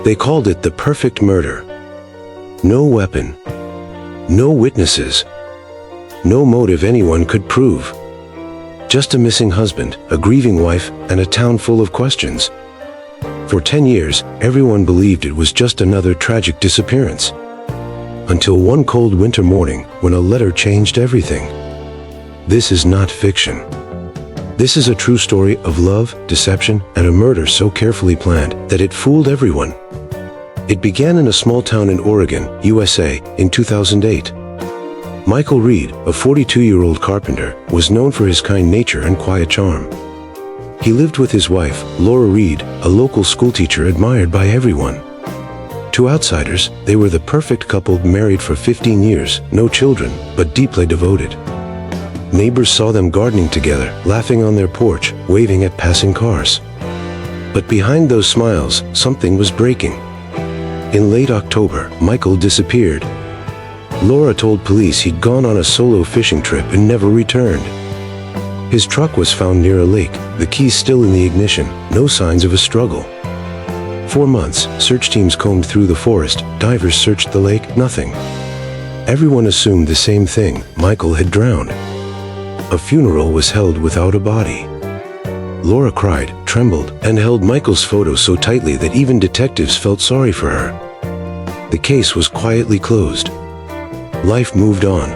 They called it the perfect murder. No weapon, no witnesses, no motive anyone could prove. Just a missing husband, a grieving wife, and a town full of questions. For 10 years, everyone believed it was just another tragic disappearance. Until one cold winter morning, when a letter changed everything. This is not fiction. This is a true story of love, deception, and a murder so carefully planned that it fooled everyone. It began in a small town in Oregon, USA, in 2008. Michael Reed, a 42-year-old carpenter, was known for his kind nature and quiet charm. He lived with his wife, Laura Reed, a local schoolteacher admired by everyone. To outsiders, they were the perfect couple, married for 15 years, no children, but deeply devoted. Neighbors saw them gardening together, laughing on their porch, waving at passing cars. But behind those smiles, something was breaking. In late October, Michael disappeared. Laura told police he'd gone on a solo fishing trip and never returned. His truck was found near a lake, the keys still in the ignition, no signs of a struggle. For months, search teams combed through the forest, divers searched the lake, nothing. Everyone assumed the same thing: Michael had drowned. A funeral was held without a body. Laura cried, trembled, and held Michael's photo so tightly that even detectives felt sorry for her. The case was quietly closed. Life moved on.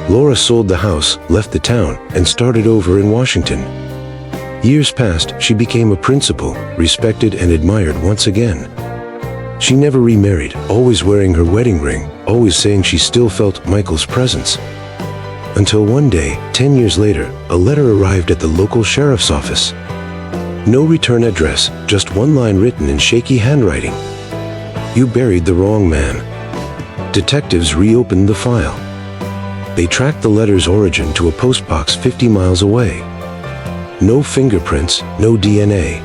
Laura sold the house, left the town, and started over in Washington. Years passed, she became a principal, respected and admired once again. She never remarried, always wearing her wedding ring, always saying she still felt Michael's presence. Until one day, 10 years later, a letter arrived at the local sheriff's office. No return address, just one line written in shaky handwriting. "You buried the wrong man." Detectives reopened the file. They tracked the letter's origin to a postbox 50 miles away. No fingerprints, no DNA.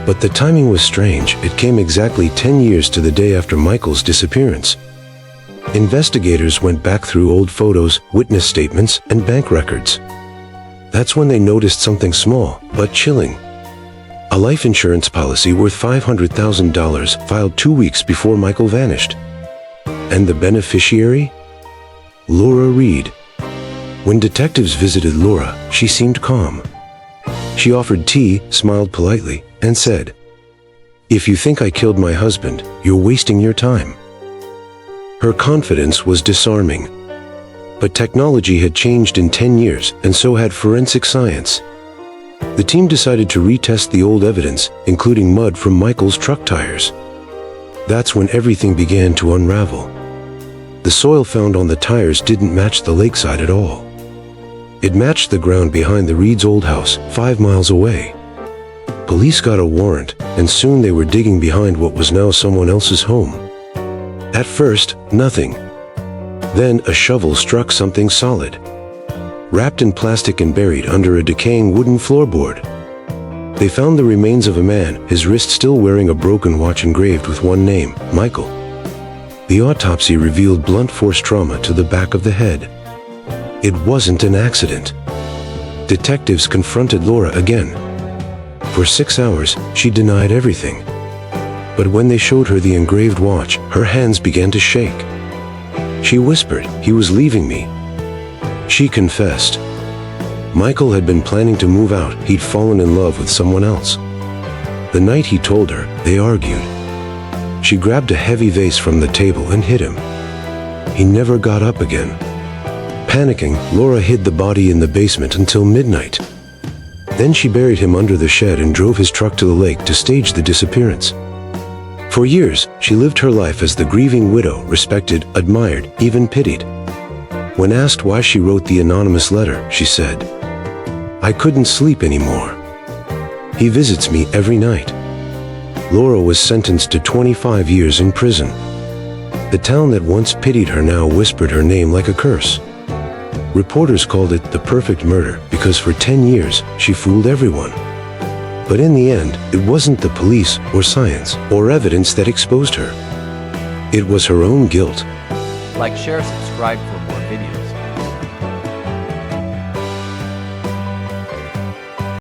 But the timing was strange. It came exactly 10 years to the day after Michael's disappearance. Investigators went back through old photos, witness statements, and bank records. That's when they noticed something small, but chilling. A life insurance policy worth $500,000 filed 2 weeks before Michael vanished. And the beneficiary? Laura Reed. When detectives visited Laura, she seemed calm. She offered tea, smiled politely, and said, "If you think I killed my husband, you're wasting your time." Her confidence was disarming. But technology had changed in 10 years, and so had forensic science. The team decided to retest the old evidence, including mud from Michael's truck tires. That's when everything began to unravel. The soil found on the tires didn't match the lakeside at all. It matched the ground behind the Reed's old house, 5 miles away. Police got a warrant, and soon they were digging behind what was now someone else's home. At first, nothing. Then a shovel struck something solid, wrapped in plastic and buried under a decaying wooden floorboard. They found the remains of a man, his wrist still wearing a broken watch engraved with one name, Michael. The autopsy revealed blunt force trauma to the back of the head. It wasn't an accident. Detectives confronted Laura again. For 6 hours, she denied everything. But when they showed her the engraved watch, her hands began to shake. She whispered, "He was leaving me." She confessed. Michael had been planning to move out. He'd fallen in love with someone else. The night he told her, they argued. She grabbed a heavy vase from the table and hit him. He never got up again. Panicking, Laura hid the body in the basement until midnight. Then she buried him under the shed and drove his truck to the lake to stage the disappearance. For years, she lived her life as the grieving widow, respected, admired, even pitied. When asked why she wrote the anonymous letter, she said, "I couldn't sleep anymore. He visits me every night." Laura was sentenced to 25 years in prison. The town that once pitied her now whispered her name like a curse. Reporters called it the perfect murder because for 10 years, she fooled everyone. But in the end, it wasn't the police or science or evidence that exposed her. It was her own guilt. Like, share, subscribe.